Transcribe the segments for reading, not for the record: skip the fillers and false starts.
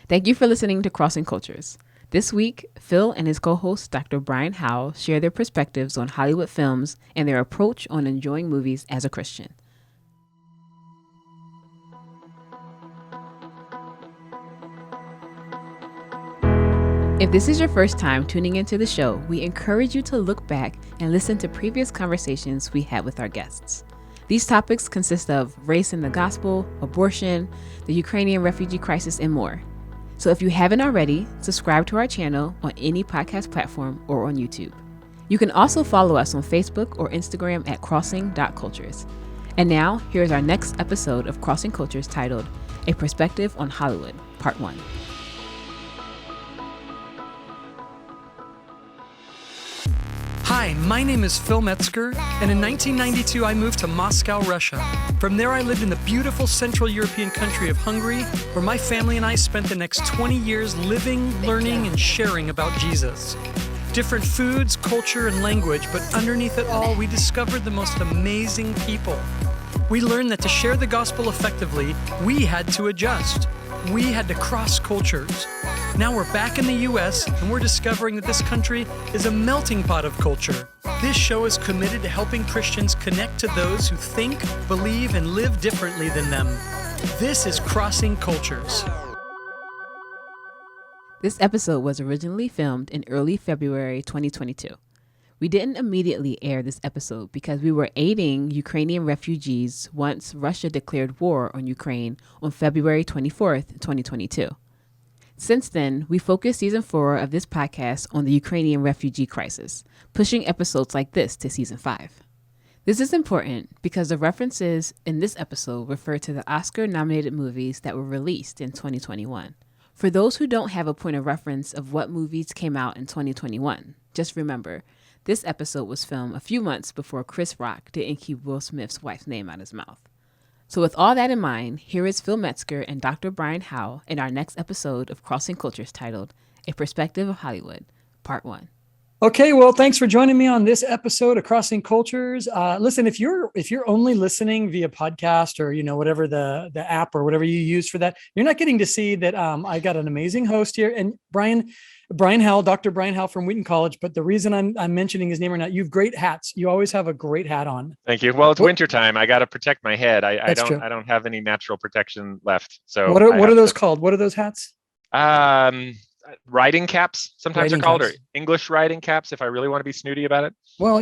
Thank you for listening to Crossing Cultures. This week, Phil and his co host, Dr. Brian Howell, share their perspectives on Hollywood films and their approach on enjoying movies as a Christian. If this is your first time tuning into the show, we encourage you to look back and listen to previous conversations we had with our guests. These topics consist of race in the gospel, abortion, the Ukrainian refugee crisis, and more. So if you haven't already, subscribe to our channel on any podcast platform or on YouTube. You can also follow us on Facebook or Instagram at crossing.cultures. And now, here's our next episode of Crossing Cultures titled A Perspective on Hollywood, Part 1. Hi, my name is Phil Metzger, and in 1992 I moved to Moscow, Russia. From there I lived in the beautiful Central European country of Hungary, where my family and I spent the next 20 years living, learning, and sharing about Jesus. Different foods, culture, and language, but underneath it all, we discovered the most amazing people. We learned that to share the gospel effectively, we had to adjust. We had to cross cultures. Now we're back in the U.S., and we're discovering that this country is a melting pot of culture. This show is committed to helping Christians connect to those who think, believe, and live differently than them. This is Crossing Cultures. This episode was originally filmed in early February 2022. We didn't immediately air this episode because we were aiding Ukrainian refugees once Russia declared war on Ukraine on February 24th, 2022. Since then, we focused season 4 of this podcast on the Ukrainian refugee crisis, pushing episodes like this to season 5. This is important because the references in this episode refer to the Oscar-nominated movies that were released in 2021. For those who don't have a point of reference of what movies came out in 2021, just remember, this episode was filmed a few months before Chris Rock didn't keep Will Smith's wife's name out his mouth. So with all that in mind, here is Phil Metzger and Dr. Brian Howell in our next episode of Crossing Cultures titled A Perspective of Hollywood, Part 1. Okay, well, thanks for joining me on this episode of Crossing Cultures. Listen, if you're only listening via podcast or whatever the app or whatever you use for that, you're not getting to see that I got an amazing host here, and Brian Howell, Dr. Brian Howell from Wheaton College. But the reason I'm mentioning his name or not, you have great hats. You always have a great hat on. Thank you. Well, it's wintertime. I got to protect my head. I True. don't have any natural protection left. So what are those called? What are those hats? Riding caps, sometimes Riding they're called, caps. or English riding caps, if I really want to be snooty about it. Well,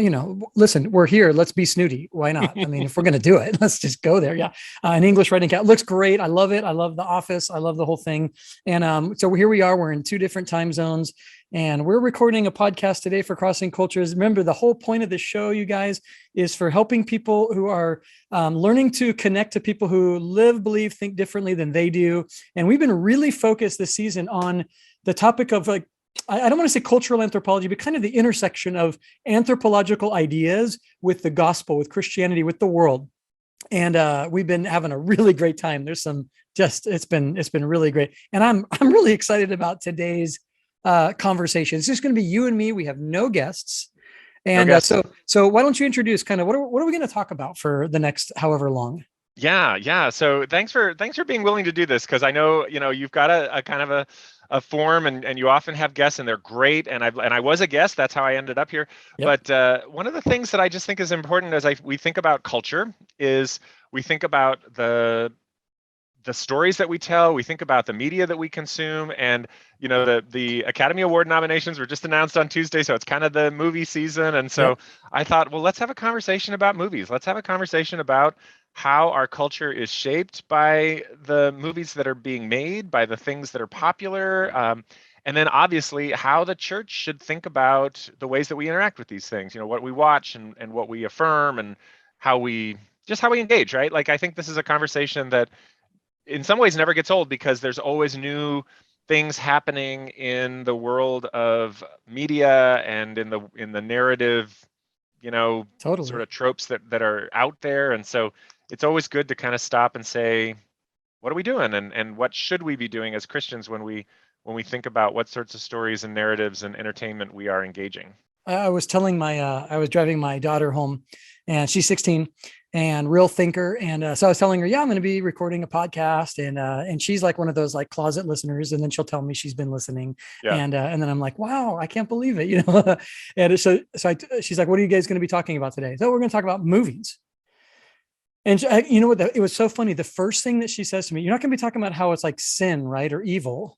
listen, we're here. Let's be snooty. Why not? I mean, if we're going to do it, let's just go there. Yeah. An English writing cap looks great. I love it. I love The Office. I love the whole thing. And so here we are. We're in 2 different time zones, and we're recording a podcast today for Crossing Cultures. Remember, the whole point of the show, you guys, is for helping people who are learning to connect to people who live, believe, think differently than they do. And we've been really focused this season on the topic of, like, I don't want to say cultural anthropology, but kind of the intersection of anthropological ideas with the gospel, with Christianity, with the world. And we've been having a really great time. There's it's been really great. And I'm really excited about today's conversation. It's just going to be you and me. We have no guests. And so why don't you introduce kind of what are we going to talk about for the next however long? Yeah. So thanks for being willing to do this, because I know you've got a kind of a form, and you often have guests, and they're great. And I was a guest. That's how I ended up here. Yep. But one of the things that I just think is important as we think about culture is we think about the stories that we tell, we think about the media that we consume, and the Academy Award nominations were just announced on Tuesday, so it's kind of the movie season. And so I thought, well, let's have a conversation about movies. Let's have a conversation about how our culture is shaped by the movies that are being made, by the things that are popular, and then obviously how the church should think about the ways that we interact with these things, what we watch and what we affirm, and how we engage, right? Like, I think this is a conversation that in some ways never gets old, because there's always new things happening in the world of media and in the narrative, Totally. sort of tropes that are out there. And so it's always good to kind of stop and say, what are we doing, and what should we be doing as Christians when we think about what sorts of stories and narratives and entertainment we are engaging? I was telling I was driving my daughter home, and she's 16 and real thinker. And so I was telling her, yeah, I'm going to be recording a podcast. And she's like one of those like closet listeners. And then she'll tell me she's been listening. Yeah. And then I'm like, wow, I can't believe it, and she's like, what are you guys going to be talking about today? So we're going to talk about movies. And you know what? It was so funny. The first thing that she says to me, you're not going to be talking about how it's like sin, right? Or evil.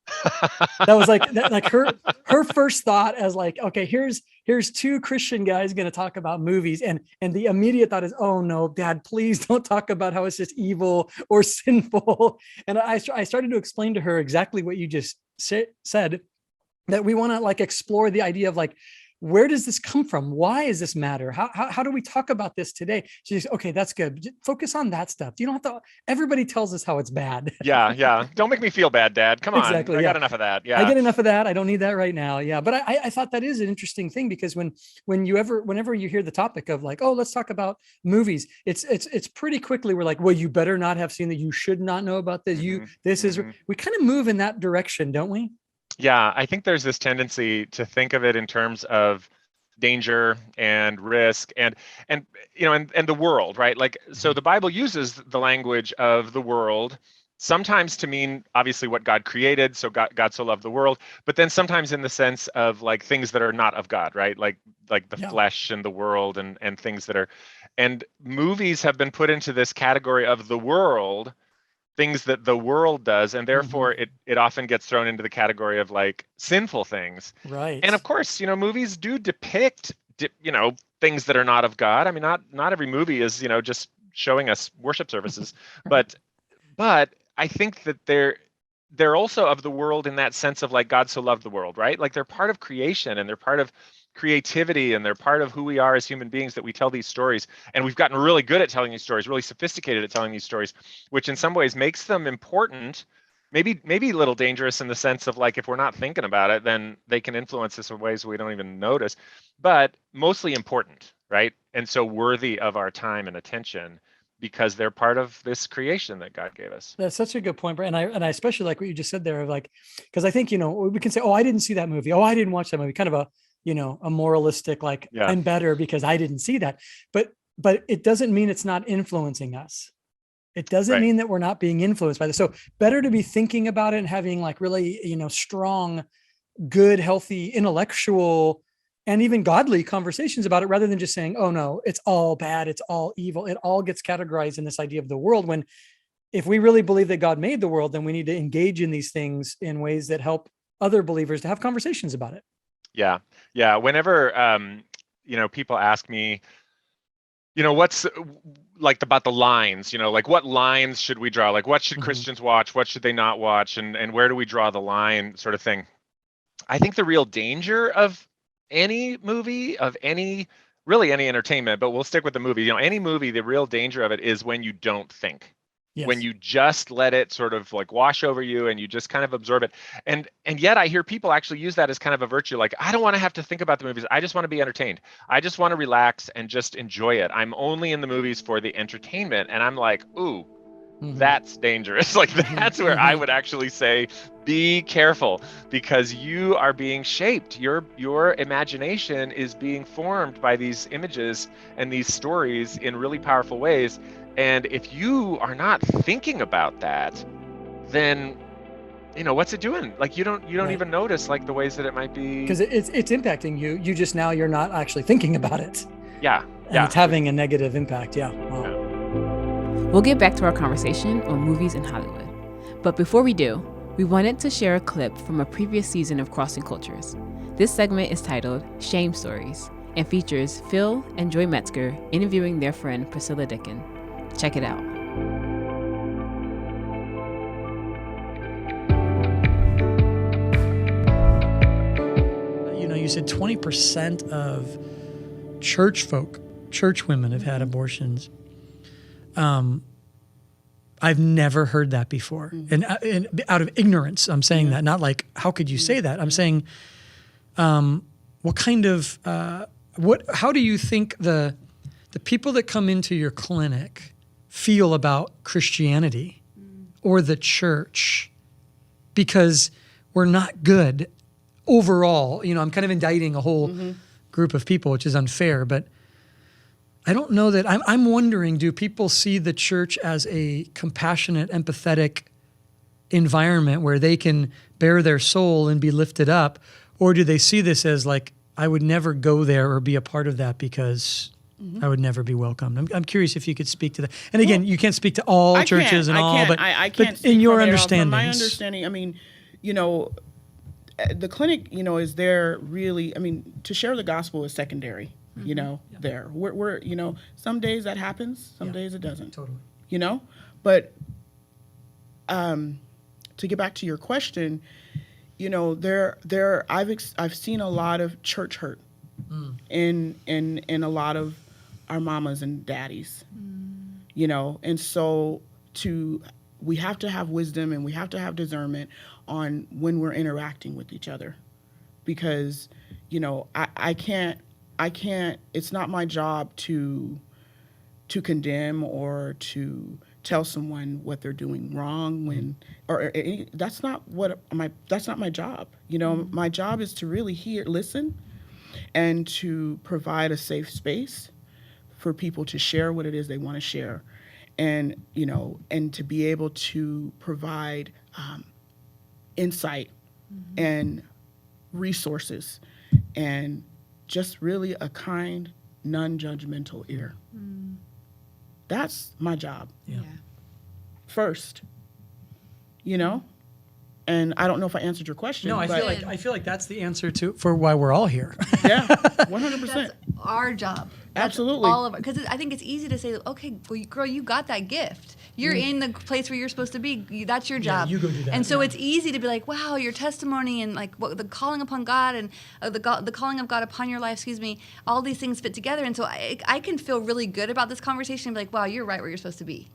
That was like her first thought as like, okay, here's two Christian guys going to talk about movies. And the immediate thought is, oh no, Dad, please don't talk about how it's just evil or sinful. And I started to explain to her exactly what you just said, that we want to like explore the idea of like, where does this come from? Why does this matter? How do we talk about this today? She's okay, that's good. Just focus on that stuff. You don't have to, everybody tells us how it's bad. Yeah. Don't make me feel bad, Dad. Come on. Exactly, I yeah. got enough of that. Yeah. I get enough of that. I don't need that right now. Yeah. But I thought that is an interesting thing, because whenever you hear the topic of like, oh, let's talk about movies, it's pretty quickly we're like, well, you better not have seen that. You should not know about this. We kind of move in that direction, don't we? Yeah, I think there's this tendency to think of it in terms of danger and risk and the world, right? Like, so the Bible uses the language of the world sometimes to mean obviously what God created, so God so loved the world, but then sometimes in the sense of like things that are not of God, right? Like the flesh and the world and things that are, and movies have been put into this category of the world, things that the world does, and therefore it often gets thrown into the category of like sinful things. Right. And of course, movies do depict things that are not of God. I mean, not every movie is just showing us worship services, Right. but I think that they're also of the world in that sense of like God so loved the world, right? Like they're part of creation and they're part of creativity and they're part of who we are as human beings, that we tell these stories. And we've gotten really good at telling these stories, really sophisticated at telling these stories, which in some ways makes them important, maybe a little dangerous in the sense of like, if we're not thinking about it, then they can influence us in ways we don't even notice, but mostly important, right? And so worthy of our time and attention, because they're part of this creation that God gave us. That's such a good point, Brent. And I especially like what you just said there, of like, because I think, we can say, oh, I didn't see that movie. Oh, I didn't watch that movie. Kind of a moralistic, like, Yeah. I'm better because I didn't see that. But it doesn't mean it's not influencing us. It doesn't mean that we're not being influenced by this. So better to be thinking about it and having like really, strong, good, healthy, intellectual, and even godly conversations about it, rather than just saying, oh no, it's all bad, it's all evil. It all gets categorized in this idea of the world, when if we really believe that God made the world, then we need to engage in these things in ways that help other believers to have conversations about it. Yeah. Whenever, people ask me, what's like about the lines, like what lines should we draw? Like what should Christians watch? What should they not watch? And where do we draw the line, sort of thing? I think the real danger of any movie, of really any entertainment, but we'll stick with the movie, any movie, the real danger of it is when you don't think. Yes. When you just let it sort of like wash over you and you just kind of absorb it. And yet I hear people actually use that as kind of a virtue. Like, I don't want to have to think about the movies. I just want to be entertained. I just want to relax and just enjoy it. I'm only in the movies for the entertainment. And I'm like, ooh, that's dangerous. Like that's where I would actually say, be careful, because you are being shaped. Your imagination is being formed by these images and these stories in really powerful ways. And if you are not thinking about that, then what's it doing? Like you don't even notice like the ways that it might be, because it's impacting you. You just, now you're not actually thinking about it. Yeah. And it's having a negative impact. Yeah. Wow. Yeah. We'll get back to our conversation on movies in Hollywood. But before we do, we wanted to share a clip from a previous season of Crossing Cultures. This segment is titled Shame Stories and features Phil and Joy Metzger interviewing their friend Priscilla Dickin. Check it out. You said 20% of church women have had abortions. I've never heard that before. And out of ignorance, I'm saying that, not like, how could you say that? I'm saying, what kind of, how do you think the people that come into your clinic feel about Christianity or the church? Because we're not good overall. I'm kind of indicting a whole group of people, which is unfair, but I don't know that I'm wondering, do people see the church as a compassionate, empathetic environment where they can bare their soul and be lifted up? Or do they see this as like, I would never go there or be a part of that because I would never be welcomed? I'm curious if you could speak to that. And again, you can't speak to all churches and all, but I can't but in your from understanding, my understanding, I mean, you know, the clinic, you know, is there really, I mean, to share the gospel is secondary, you know, there. We're, you know, some days that happens, some days it doesn't. Totally. You know? But to get back to your question, you know, I've seen a lot of church hurt in a lot of our mamas and daddies. You know, and so we have to have wisdom and we have to have discernment on when we're interacting with each other, because, you know, I can't, it's not my job to condemn or to tell someone what they're doing wrong when, that's not my job. You know, my job is to really listen and to provide a safe space for people to share what it is they want to share. And, you know, and to be able to provide insight and resources and just really a kind, non-judgmental ear. That's my job. Yeah. First, you know? And I don't know if I answered your question. No, I but feel like that's the answer for why we're all here. yeah, 100%. That's our job. That's Absolutely. all of it. Because I think it's easy to say, okay, well, girl, you got that gift. You're in the place where you're supposed to be. That's your job. you go do that, And so yeah. it's easy to be like, wow, your testimony and like the calling upon God and the calling of God upon your life, all these things fit together. And so I can feel really good about this conversation and be like, wow, you're right where you're supposed to be.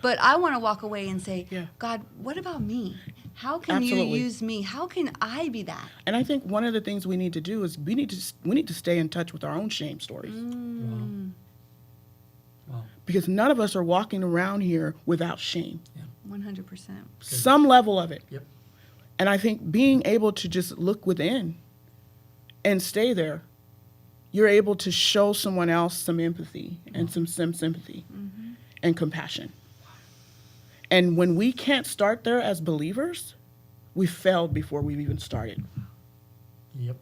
But I want to walk away and say, God, what about me? How can Absolutely. you use me? How can I be that? And I think one of the things we need to do is we need to stay in touch with our own shame stories. Wow. Because none of us are walking around here without shame. 100%. Some level of it. Yep. And I think being able to just look within and stay there, you're able to show someone else some empathy and some sympathy and compassion. And when we can't start there as believers, we failed before we've even started. Yep.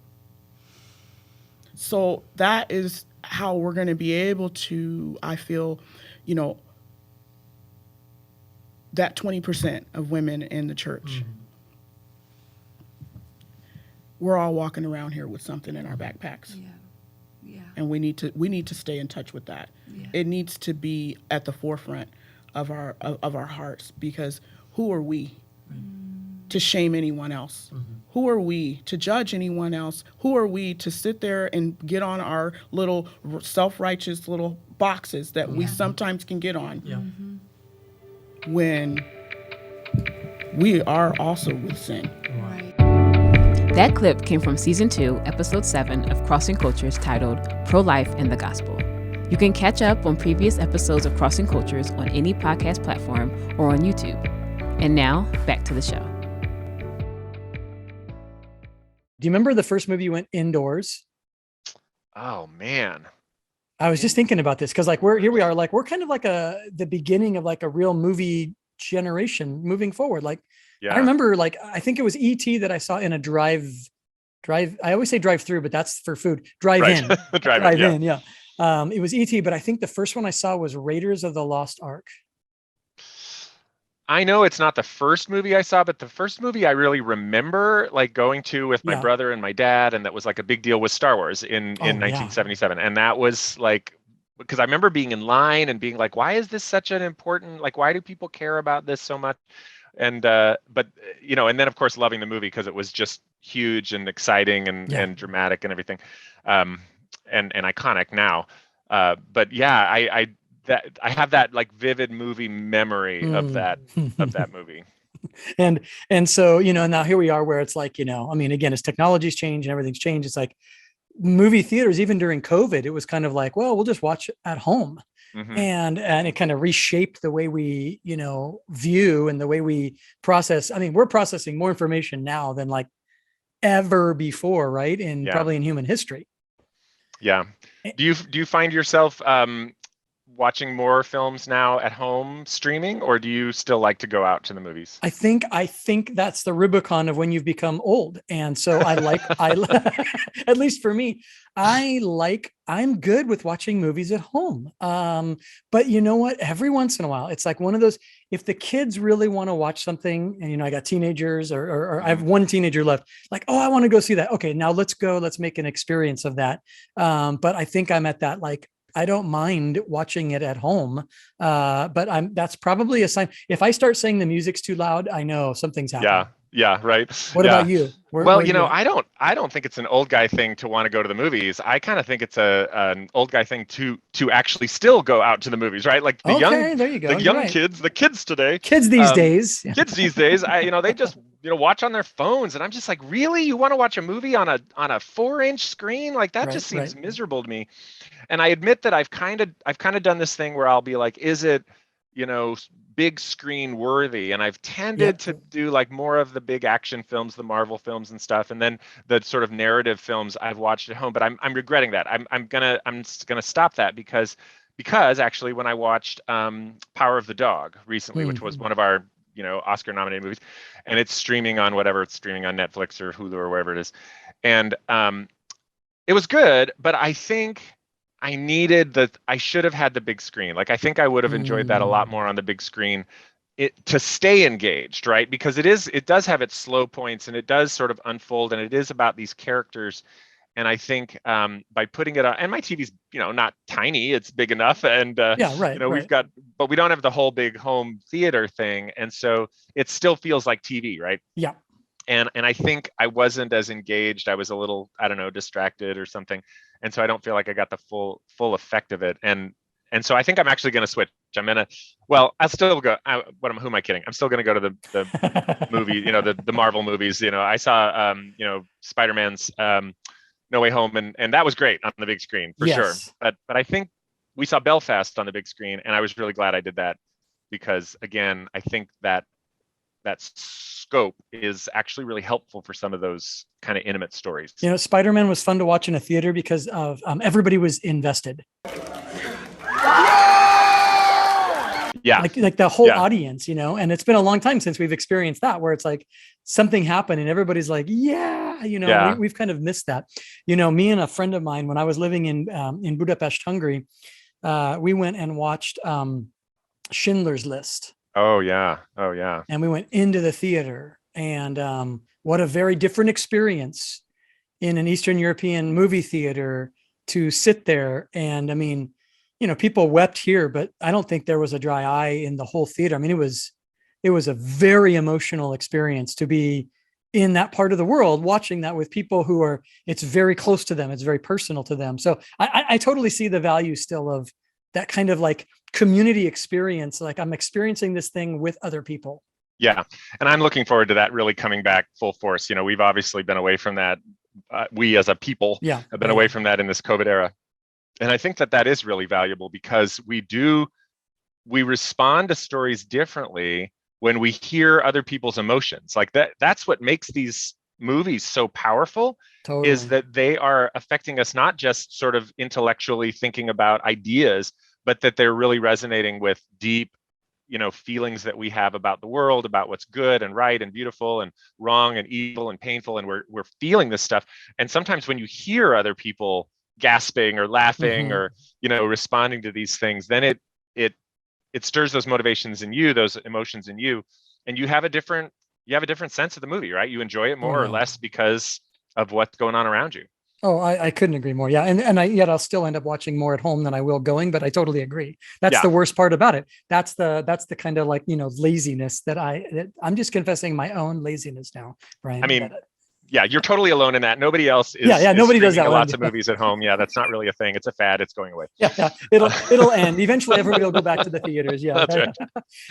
So that is how we're going to be able to, I feel, you know, that 20% of women in the church. We're all walking around here with something in our backpacks. Yeah. And we need to stay in touch with that. Yeah. It needs to be at the forefront of our hearts, because who are we to shame anyone else? Who are we to judge anyone else? Who are we to sit there and get on our little self-righteous little boxes that we sometimes can get on when we are also with sin? Right. That clip came from Season 2, Episode 7 of Crossing Cultures, titled Pro-Life and the Gospel. You can catch up on previous episodes of Crossing Cultures on any podcast platform or on YouTube. And now, back to the show. Do you remember the first movie you went indoors? Oh man. I was just thinking about this because like we're kind of like the beginning of like a real movie generation moving forward. Like Yeah. I remember like I think it was E.T. that I saw in a drive. I always say drive through, but that's for food. Drive-in. Drive-in, Yeah. It was E.T., but I think the first one I saw was Raiders of the Lost Ark. I know it's not the first movie I saw, but the first movie I really remember like going to with my brother and my dad, and that was like a big deal, was Star Wars in 1977. And that was like, because I remember being in line and being like, why is this such an important, like, why do people care about this so much? And but you know, and then of course loving the movie because it was just huge and exciting and dramatic and everything, and iconic now. But yeah, I have that like vivid movie memory of that movie. And so, you know, now here we are where it's like, you know, I mean, again, as technology's changed and everything's changed, it's like movie theaters, even during COVID, it was kind of like, well, we'll just watch at home. And it kind of reshaped the way we, you know, view and the way we process. I mean, we're processing more information now than like ever before, right? Probably in human history. Yeah. Do you find yourself watching more films now at home streaming, or do you still like to go out to the movies? I think that's the Rubicon of when you've become old. And so at least for me, I'm good with watching movies at home. But you know what? Every once in a while, it's like one of those, if the kids really want to watch something, and, you know, I got teenagers or I have one teenager left, like, oh, I want to go see that. Okay, now let's go, let's make an experience of that. But I think I'm at that, like, I don't mind watching it at home. But that's probably a sign. If I start saying the music's too loud, I know something's happening. Yeah, right. What about you? Well, you know, I don't think it's an old guy thing to want to go to the movies. I kind of think it's an old guy thing to actually still go out to the movies, right? Like the there you go. the young kids, the kids today, kids these days, kids these days, they just watch on their phones, and I'm just like, really? You want to watch a movie on a 4-inch screen? Like that just seems miserable to me. And I admit that I've kind of done this thing where I'll be like, is it, big screen worthy? And I've tended to do like more of the big action films, the Marvel films and stuff, and then the sort of narrative films I've watched at home. But I'm regretting that. I'm gonna stop that because actually when I watched Power of the Dog recently, which was one of our Oscar nominated movies, and it's streaming on it's streaming on Netflix or Hulu or wherever it is, and it was good, but I think I should have had the big screen. Like, I think I would have enjoyed that a lot more on the big screen, to stay engaged, right? Because it does have its slow points, and it does sort of unfold, and it is about these characters. And I think by putting it on, and my TV's, not tiny, it's big enough. And, we've got, but we don't have the whole big home theater thing. And so it still feels like TV, right? Yeah. And I think I wasn't as engaged. I was a little, I don't know, distracted or something. And so I don't feel like I got the full effect of it. And so I think I'm actually going to switch. I'll still go. Who am I kidding? I'm still going to go to the movie, the Marvel movies. I saw, Spider-Man's No Way Home, and that was great on the big screen for sure. But I think we saw Belfast on the big screen, and I was really glad I did that, because again, I think that scope is actually really helpful for some of those kind of intimate stories. Spider-Man was fun to watch in a theater because of everybody was invested. Yeah. Like the whole audience, and it's been a long time since we've experienced that, where it's like something happened and everybody's like, we've kind of missed that. Me and a friend of mine, when I was living in Budapest, Hungary, we went and watched Schindler's List. Oh yeah. And we went into the theater, and what a very different experience in an Eastern European movie theater to sit there. And I mean, people wept here, but I don't think there was a dry eye in the whole theater. I mean, it was a very emotional experience to be in that part of the world, watching that with people who it's very close to them. It's very personal to them. So I totally see the value still of that kind of like community experience. Like, I'm experiencing this thing with other people. Yeah. And I'm looking forward to that really coming back full force. We've obviously been away from that. We as a people have been away from that in this COVID era. And I think that is really valuable, because we respond to stories differently when we hear other people's emotions. Like that's what makes these movies so powerful. Totally. Is that they are affecting us, not just sort of intellectually thinking about ideas, but that they're really resonating with deep, feelings that we have about the world, about what's good and right and beautiful and wrong and evil and painful. And we're feeling this stuff. And sometimes when you hear other people gasping or laughing or, responding to these things, then it stirs those motivations in you, those emotions in you, and you have a different sense of the movie, right? You enjoy it more or less because of what's going on around you. Oh, I couldn't agree more. Yeah. And I'll still end up watching more at home than I will going, but I totally agree. That's the worst part about it. That's the kind of like, laziness that I'm just confessing my own laziness now, Brian. I mean, yeah, you're totally alone in that. Nobody else is. Nobody does that. Lots of movies at home. Yeah, that's not really a thing. It's a fad. It's going away. Yeah. It'll end. Eventually, everybody will go back to the theaters. Yeah, that's right.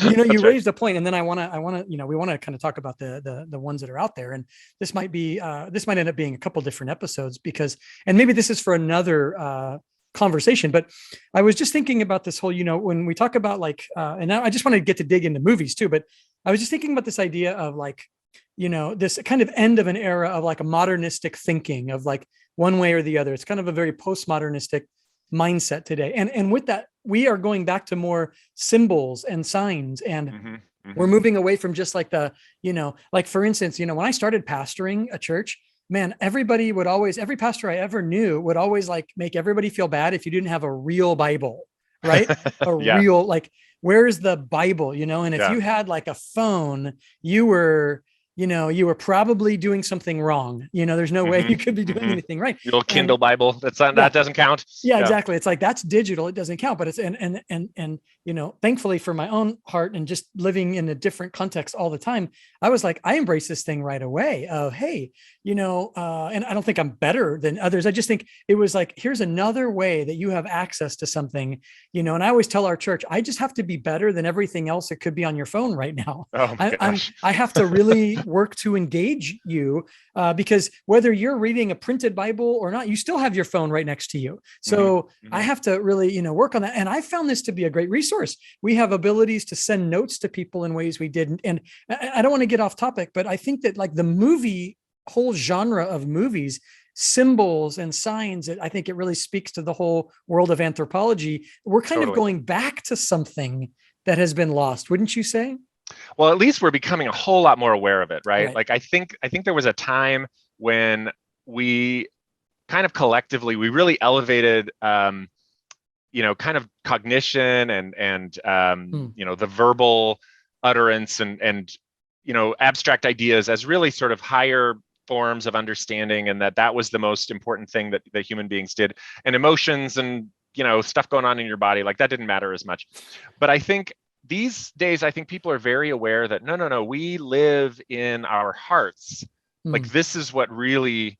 You raised a point, and then I want to, we want to kind of talk about the ones that are out there, and this might end up being a couple different episodes and maybe this is for another conversation. But I was just thinking about this whole, when we talk about like, and I just want to get to dig into movies too, but I was just thinking about this idea of like, this kind of end of an era of like a modernistic thinking of like one way or the other. It's kind of a very postmodernistic mindset today. And with that, we are going back to more symbols and signs, and we're moving away from just like like for instance, when I started pastoring a church, man, every pastor I ever knew would always like make everybody feel bad if you didn't have a real Bible, right? Real, like, where's the Bible, and if you had like a phone, you were probably doing something wrong. There's no way you could be doing anything right. Your little Kindle Bible, that doesn't count. Yeah, exactly. It's like, that's digital. It doesn't count, but it's, and thankfully for my own heart and just living in a different context all the time, I was like, I embrace this thing right away of, hey, and I don't think I'm better than others. I just think it was like, here's another way that you have access to something, and I always tell our church, I just have to be better than everything else that could be on your phone right now. Oh my gosh. I have to really work to engage you, because whether you're reading a printed Bible or not, you still have your phone right next to you. So I have to really, work on that. And I found this to be a great resource. We have abilities to send notes to people in ways we didn't. And I don't want to get off topic, but I think that like the whole genre of movies, symbols and signs, I think it really speaks to the whole world of anthropology. We're kind of going back to something that has been lost, wouldn't you say? Well, at least we're becoming a whole lot more aware of it, right? Like I think there was a time when we kind of collectively, we really elevated, kind of cognition and the verbal utterance and abstract ideas as really sort of higher forms of understanding, and that was the most important thing that human beings did. And emotions and stuff going on in your body, like that didn't matter as much. But I think these days, I think people are very aware that no, we live in our hearts. Like this is what really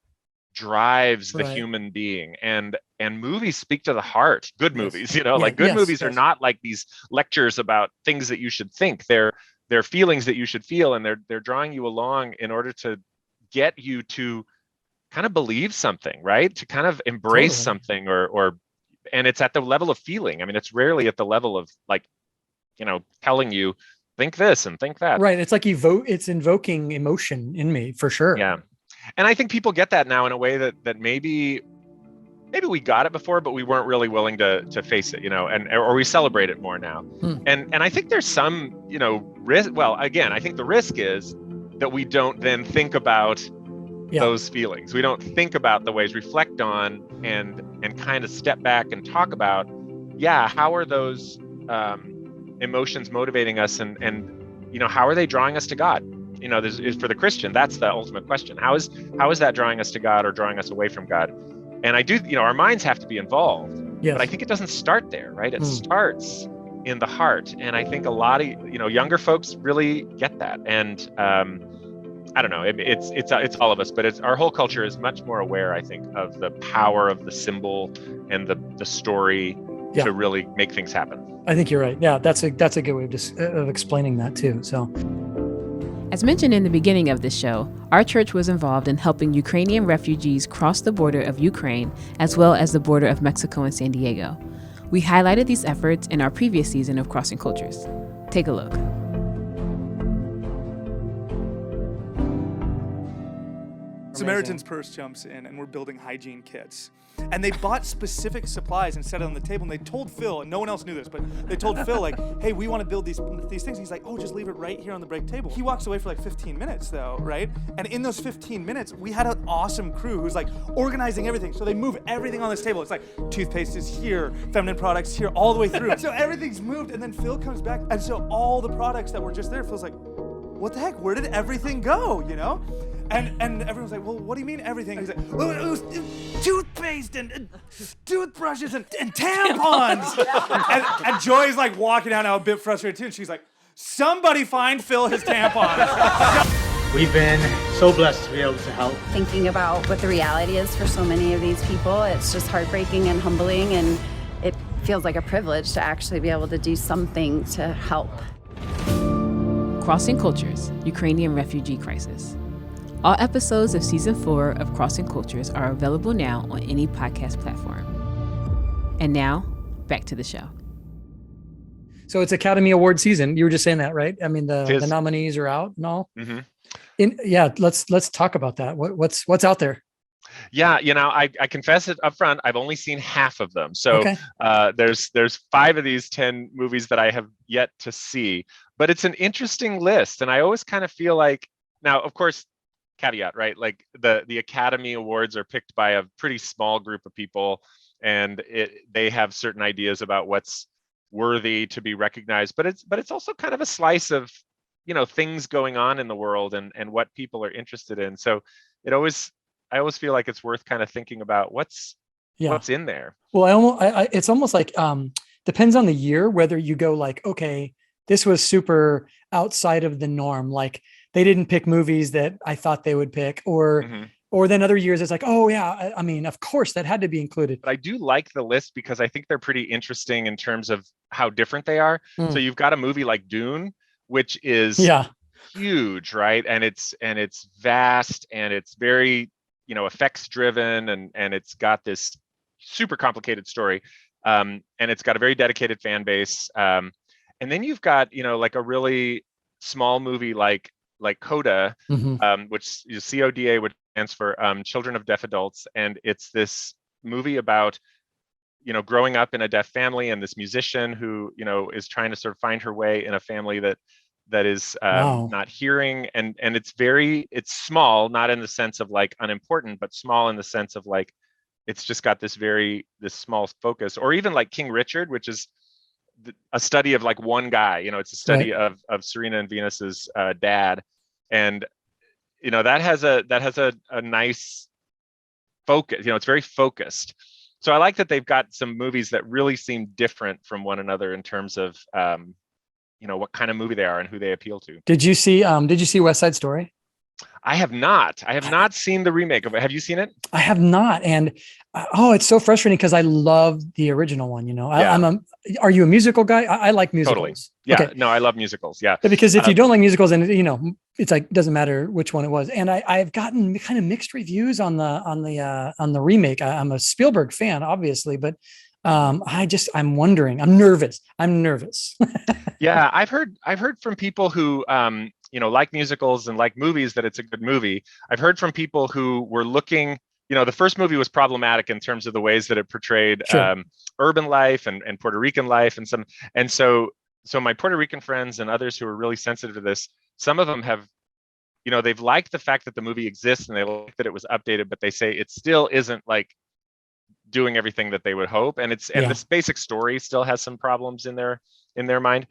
drives the human being, and movies speak to the heart. Good movies, movies are not like these lectures about things that you should think. They're feelings that you should feel, and they're drawing you along in order to get you to kind of believe something, right? To kind of embrace something, and it's at the level of feeling. I mean, it's rarely at the level of like, telling you think this and think that. Right. It's like it's invoking emotion in me for sure. Yeah. And I think people get that now in a way that maybe we got it before, but we weren't really willing to face it, or we celebrate it more now. And I think there's some, risk. Well, again, I think the risk is that we don't then think about those feelings. We don't think about the ways, reflect on and kind of step back and talk about, how are those emotions motivating us, and how are they drawing us to God? This is for the Christian. That's the ultimate question. How is that drawing us to God or drawing us away from God? And I do, our minds have to be involved, but I think it doesn't start there, right? It starts in the heart. And I think a lot of, younger folks really get that. And I don't know, it's all of us, but our whole culture is much more aware, I think, of the power of the symbol and the story to really make things happen. I think you're right. Yeah, that's a good way of explaining that too. So, as mentioned in the beginning of this show, our church was involved in helping Ukrainian refugees cross the border of Ukraine, as well as the border of Mexico and San Diego. We highlighted these efforts in our previous season of Crossing Cultures. Take a look. Samaritan's Purse jumps in, and we're building hygiene kits. And they bought specific supplies and set it on the table, and they told Phil, and no one else knew this, but they told Phil, like, hey, we want to build these things. He's like, oh, just leave it right here on the break table. He walks away for like 15 minutes, though, right? And in those 15 minutes, we had an awesome crew who's like organizing everything. So they move everything on this table. It's like toothpaste is here, feminine products here, all the way through. So everything's moved, and then Phil comes back, and so all the products that were just there, Phil's like, what the heck? Where did everything go, And everyone's like, well, what do you mean everything? He's like, well, it was toothpaste and toothbrushes and tampons. and Joy's like walking out now a bit frustrated too. And she's like, somebody find Phil his tampons. We've been so blessed to be able to help. Thinking about what the reality is for so many of these people, it's just heartbreaking and humbling, and it feels like a privilege to actually be able to do something to help. Crossing Cultures, Ukrainian Refugee Crisis. All episodes of Season 4 of Crossing Cultures are available now on any podcast platform. And now, back to the show. So it's Academy Award season. You were just saying that, right? I mean, the nominees are out and all. Mm-hmm. let's talk about that. What's out there? Yeah, I confess it up front. I've only seen half of them. So Okay. there's 5 of these 10 movies that I have yet to see. But it's an interesting list, and I always kind of feel like, now, of course, caveat, right? Like the Academy Awards are picked by a pretty small group of people, and they have certain ideas about what's worthy to be recognized. But it's also kind of a slice of things going on in the world and what people are interested in. So I always feel like it's worth kind of thinking about what's in there. Well, it's almost like depends on the year whether you go like, okay, this was super outside of the norm, like they didn't pick movies that I thought they would pick, or then other years it's like, oh yeah, I mean, of course that had to be included. But I do like the list because I think they're pretty interesting in terms of how different they are. So you've got a movie like Dune, which is huge, right? And it's vast, and it's very effects driven, and it's got this super complicated story, and it's got a very dedicated fan base, and then you've got like a really small movie like Coda, which is CODA, which stands for Children of Deaf Adults, and it's this movie about growing up in a deaf family, and this musician who is trying to sort of find her way in a family that is not hearing, and it's small, not in the sense of like unimportant, but small in the sense of like it's just got this small focus. Or even like King Richard, which is a study of like one guy. It's a study of Serena and Venus's dad, and that has a nice focus. It's very focused. So I like that they've got some movies that really seem different from one another in terms of what kind of movie they are and who they appeal to. Did you see West Side Story? I have not seen the remake of it. Have you seen it? I have not. And it's so frustrating because I love the original one. Are you a musical guy? I like musicals. Totally. Yeah. Okay. No, I love musicals. Yeah. Because if you don't like musicals, then it's like, doesn't matter which one it was. And I've gotten kind of mixed reviews on the remake. I'm a Spielberg fan, obviously, but I'm wondering, I'm nervous. Yeah. I've heard from people who, like musicals and like movies that it's a good movie. I've heard from people who were looking, the first movie was problematic in terms of the ways that it portrayed urban life and Puerto Rican life and so my Puerto Rican friends and others who are really sensitive to this, some of them have, they've liked the fact that the movie exists and they like that it was updated, but they say it still isn't like doing everything that they would hope. And this basic story still has some problems in their mind.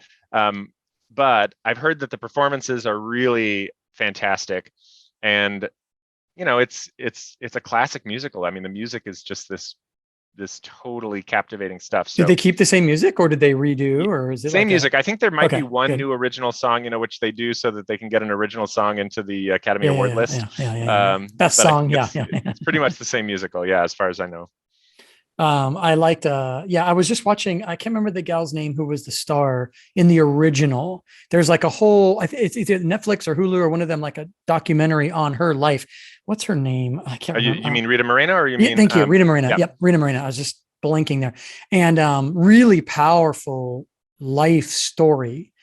But I've heard that the performances are really fantastic, and it's a classic musical. I mean, the music is just this totally captivating stuff. So, did they keep the same music, or did they redo, or is it same music? I think there might be one new original song, which they do so that they can get an original song into the Academy Award list. Best song, it's pretty much the same musical, as far as I know. I liked, I was just watching, I can't remember the gal's name who was the star in the original. There's like a whole, it's either Netflix or Hulu or one of them, like a documentary on her life. What's her name? I can't remember. You mean Rita Moreno, or you mean? Thank you, Rita Moreno. Yep, Rita Moreno. I was just blanking there. And really powerful life story.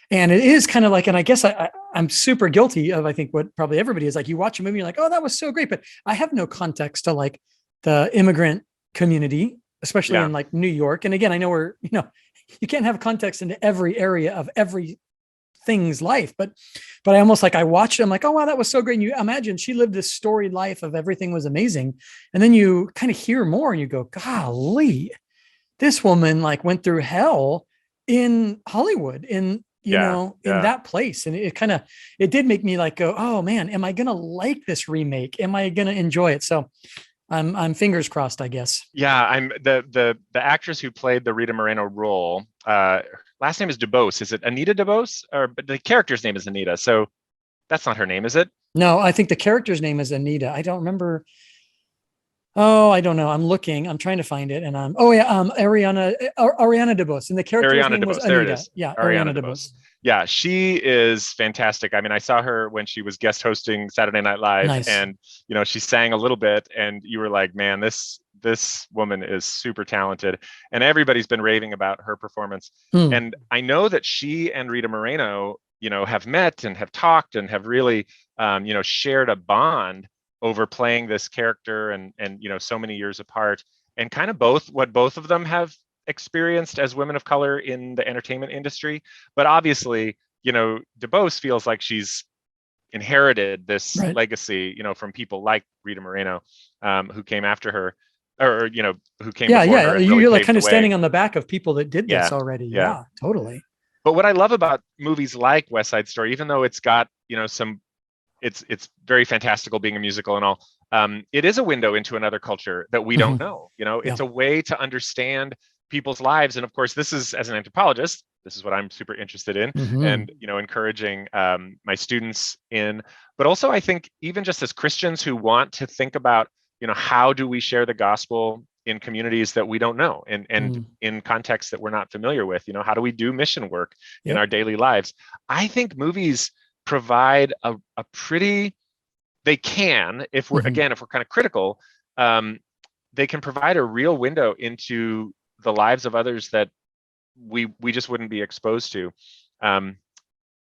And it is kind of like, and I guess I'm super guilty of, I think what probably everybody is like, you watch a movie, you're like, oh, that was so great. But I have no context to like the immigrant community, especially in like New York. And again, I know you can't have context into every area of everything's life, but I almost like, I watched it, I'm like, oh wow, that was so great. And you imagine she lived this storied life of everything was amazing. And then you kind of hear more and you go, golly, this woman like went through hell in Hollywood, in that place. And it did make me like go, oh man, am I going to like this remake? Am I going to enjoy it? So I'm fingers crossed, I guess. Yeah, I'm the actress who played the Rita Moreno role. Last name is DeBose. Is it Anita DeBose? But the character's name is Anita. So that's not her name, is it? No, I think the character's name is Anita. I don't remember. Oh, I don't know. I'm looking. I'm trying to find it, and Ariana DeBose, and the character's name was Anita. There it is. Yeah, Ariana DeBose. Yeah, she is fantastic. I mean, I saw her when she was guest hosting Saturday Night Live, and she sang a little bit, and you were like, man, this woman is super talented, and everybody's been raving about her performance. And I know that she and Rita Moreno have met and have talked and have really, shared a bond over playing this character and so many years apart, and kind of what both of them have experienced as women of color in the entertainment industry. But obviously, DeBose feels like she's inherited this Right. legacy, from people like Rita Moreno, who came after her, or who came Yeah, before yeah. her and really You're like paved kind the of way. standing on the back of people that did this Yeah, already. yeah. Yeah, totally. But what I love about movies like West Side Story, even though it's got it's very fantastical being a musical and all, it is a window into another culture that we don't know. It's a way to understand people's lives. And of course, this is, as an anthropologist, this is what I'm super interested in, and encouraging my students in. But also, I think even just as Christians who want to think about, how do we share the gospel in communities that we don't know, and in contexts that we're not familiar with, how do we do mission work in our daily lives? I think movies provide a pretty, they can, if we're kind of critical, they can provide a real window into the lives of others that we just wouldn't be exposed to.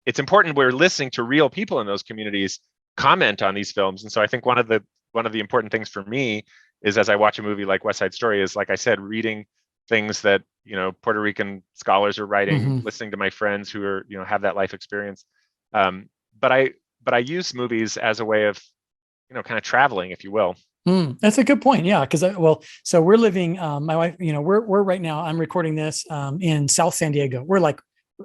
It's important we're listening to real people in those communities comment on these films. And so I think one of the important things for me is, as I watch a movie like West Side Story, is, like I said, reading things that Puerto Rican scholars are writing, listening to my friends who are have that life experience. But I use movies as a way of kind of traveling, if you will. That's a good point. Yeah, because so we're living. My wife, we're right now. I'm recording this in South San Diego. We're like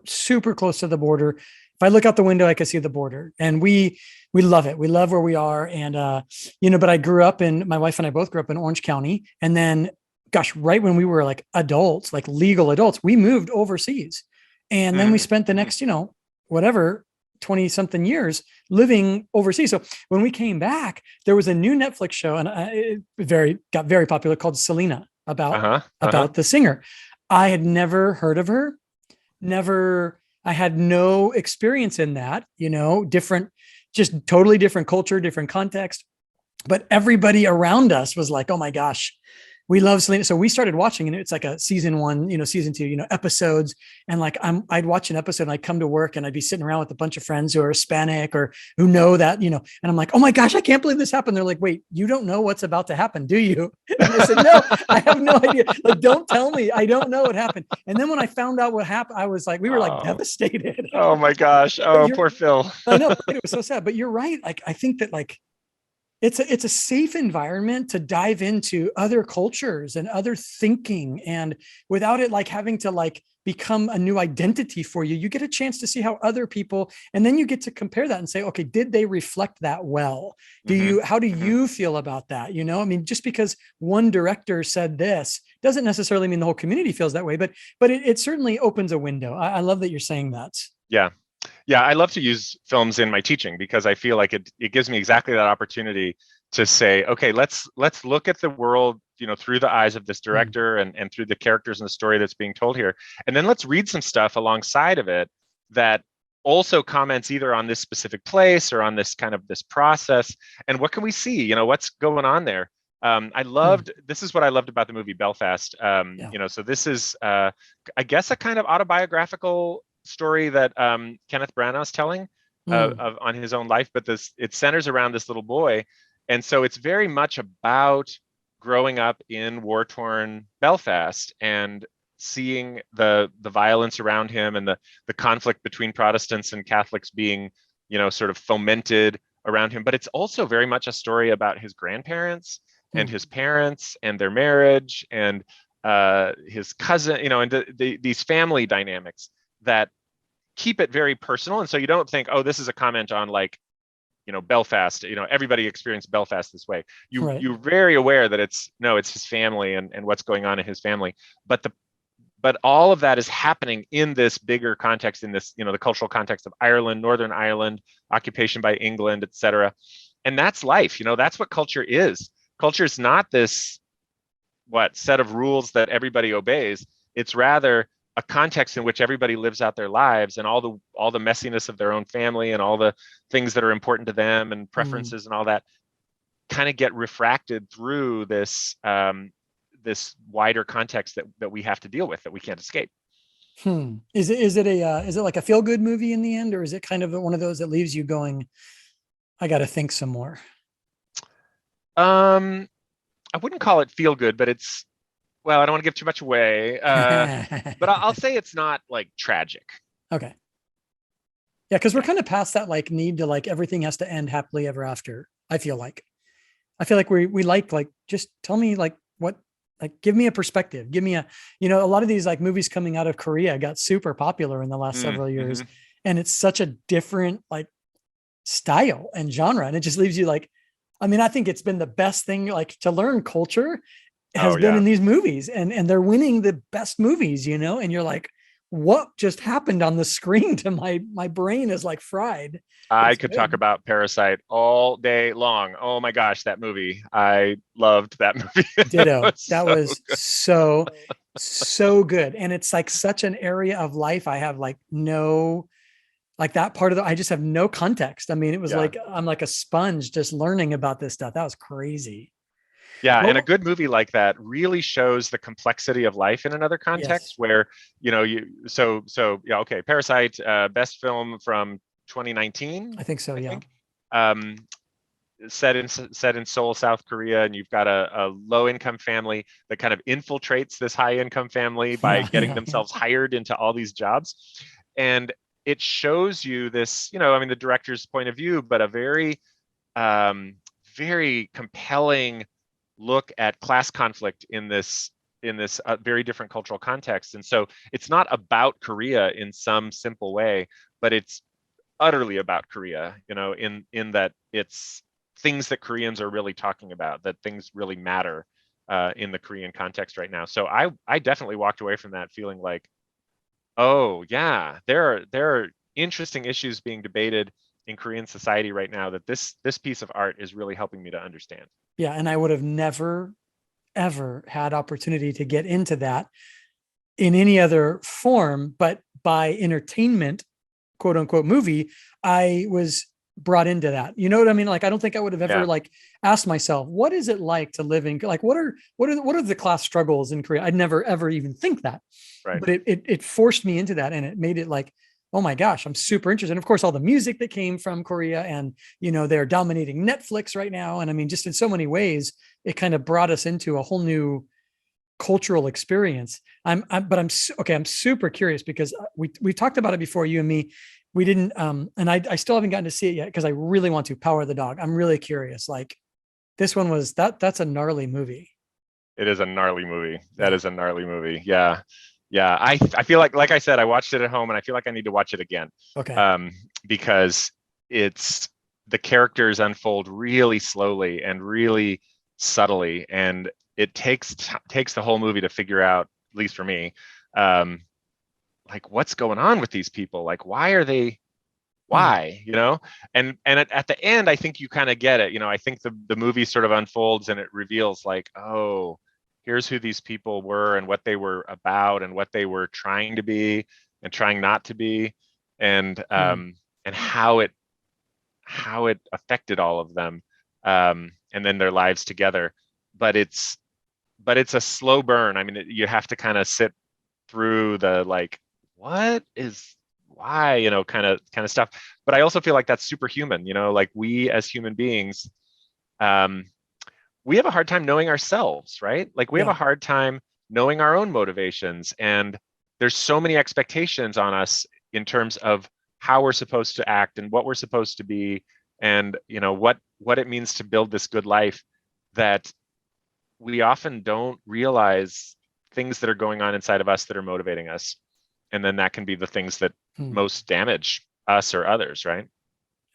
super close to the border. If I look out the window, I can see the border, and we love it. We love where we are, and But I grew up my wife and I both grew up in Orange County, and then, gosh, right when we were like adults, like legal adults, we moved overseas, and then we spent the next, whatever, 20 something years living overseas. So when we came back, there was a new Netflix show, and it got very popular, called Selena, about the singer. I had never heard of her. I had no experience in that, different, just totally different culture, different context. But everybody around us was like, oh my gosh, we love Selena. So we started watching, and it's like a season 1, season 2, episodes. And like, I'd watch an episode, and I'd come to work, and I'd be sitting around with a bunch of friends who are Hispanic or who know that, and I'm like, oh my gosh, I can't believe this happened. They're like, wait, you don't know what's about to happen, do you? And I said, no, I have no idea. Like, don't tell me. I don't know what happened. And then when I found out what happened, I was like, we were like devastated. Oh my gosh. Oh, poor Phil. I know, it was so sad, but you're right. Like, I think that like, it's a safe environment to dive into other cultures and other thinking, and without it like having to like become a new identity for you, you get a chance to see how other people, and then you get to compare that and say, okay, did they reflect that well? How do you feel about that? I mean, just because one director said this doesn't necessarily mean the whole community feels that way, but it certainly opens a window. I love that you're saying that. Yeah. Yeah, I love to use films in my teaching because I feel like it gives me exactly that opportunity to say, okay, let's look at the world, through the eyes of this director and through the characters and the story that's being told here. And then let's read some stuff alongside of it that also comments either on this specific place or on this kind of this process. And what can we see? What's going on there? This is what I loved about the movie Belfast. So this is, I guess, a kind of autobiographical story that Kenneth Branagh's telling on his own life, but it centers around this little boy, and so it's very much about growing up in war-torn Belfast and seeing the violence around him and the conflict between Protestants and Catholics being sort of fomented around him. But it's also very much a story about his grandparents and his parents and their marriage and his cousin, and these family dynamics that keep it very personal. And so you don't think, oh, this is a comment on like, Belfast, everybody experienced Belfast this way. You're very aware that it's his family and what's going on in his family. But all of that is happening in this bigger context, in this, the cultural context of Ireland, Northern Ireland, occupation by England, etc. And that's life. That's what culture is. Culture is not this set of rules that everybody obeys. It's rather a context in which everybody lives out their lives, and all the messiness of their own family and all the things that are important to them and preferences and all that kind of get refracted through this this wider context that we have to deal with, that we can't escape. Is it like a feel good movie in the end, or is it kind of one of those that leaves you going, I got to think some more? I wouldn't call it feel good, but it's, well, I don't want to give too much away. But I'll say it's not like tragic. Okay. Yeah, because we're kind of past that like need to like everything has to end happily ever after. I feel like we like just tell me like what, like give me a perspective, give me a, a lot of these like movies coming out of Korea got super popular in the last several years, and it's such a different like style and genre, and it just leaves you like, I mean, I think it's been the best thing like to learn culture has been in these movies, and they're winning the best movies, and you're like, what just happened on the screen to my brain is like fried. I could talk about Parasite all day long. Oh my gosh, that movie. I loved that movie. Ditto. That was so good. And it's like such an area of life I have like no, like that part of I just have no context. I mean, it was like, I'm like a sponge just learning about this stuff. That was crazy. Yeah, and a good movie like that really shows the complexity of life in another context where, okay, Parasite, best film from 2019. I think so, yeah. Set in Seoul, South Korea, and you've got a low income family that kind of infiltrates this high income family by getting themselves hired into all these jobs. And it shows you this, the director's point of view, but a very, very compelling look at class conflict in this very different cultural context. And so it's not about Korea in some simple way, but it's utterly about Korea, in that it's things that Koreans are really talking about, that things really matter in the Korean context right now. So I definitely walked away from that feeling like, oh yeah, there are interesting issues being debated in Korean society right now that this piece of art is really helping me to understand. Yeah. And I would have never, ever had opportunity to get into that in any other form, but by entertainment, quote unquote movie, I was brought into that. You know what I mean? Like, I don't think I would have ever like asked myself, what is it like to live in, like, what are the class struggles in Korea? I'd never, ever even think that, right. But it forced me into that. And it made it like, oh my gosh, I'm super interested. And of course, all the music that came from Korea, and, they're dominating Netflix right now. And I mean, just in so many ways, it kind of brought us into a whole new cultural experience. I'm super curious because we talked about it before, you and me. We didn't, and I still haven't gotten to see it yet because I really want to. Power the Dog. I'm really curious. Like, this one was that's a gnarly movie. It is a gnarly movie. That is a gnarly movie. Yeah. Yeah. I feel like I said, I watched it at home and I feel like I need to watch it again. Okay. Because it's, the characters unfold really slowly and really subtly. And it takes the whole movie to figure out, at least for me, like what's going on with these people? Like, why are they, why, and at the end, I think you kind of get it. I think the movie sort of unfolds and it reveals like, oh, here's who these people were and what they were about and what they were trying to be and trying not to be, and how it affected all of them, and then their lives together. But it's a slow burn. I mean, you have to kind of sit through the like, what is, why, kind of stuff. But I also feel like that's superhuman, like we as human beings, we have a hard time knowing ourselves, right? Like we have a hard time knowing our own motivations, and there's so many expectations on us in terms of how we're supposed to act and what we're supposed to be, and what it means to build this good life, that we often don't realize things that are going on inside of us that are motivating us. And then that can be the things that most damage us or others, right?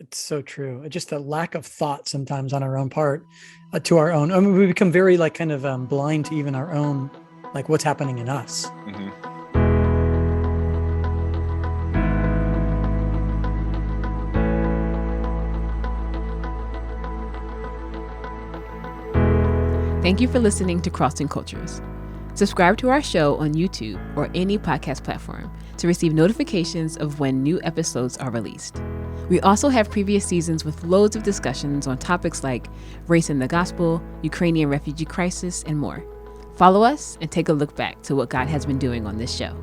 It's so true. Just a lack of thought sometimes on our own part, to our own. I mean, we become very like kind of blind to even our own, like what's happening in us. Mm-hmm. Thank you for listening to Crossing Cultures. Subscribe to our show on YouTube or any podcast platform to receive notifications of when new episodes are released. We also have previous seasons with loads of discussions on topics like race and the gospel, Ukrainian refugee crisis, and more. Follow us and take a look back to what God has been doing on this show.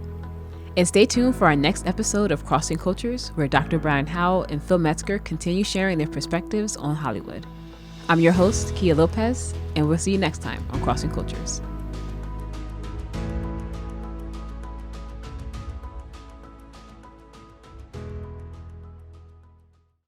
And stay tuned for our next episode of Crossing Cultures, where Dr. Brian Howell and Phil Metzger continue sharing their perspectives on Hollywood. I'm your host, Keya Lopez, and we'll see you next time on Crossing Cultures.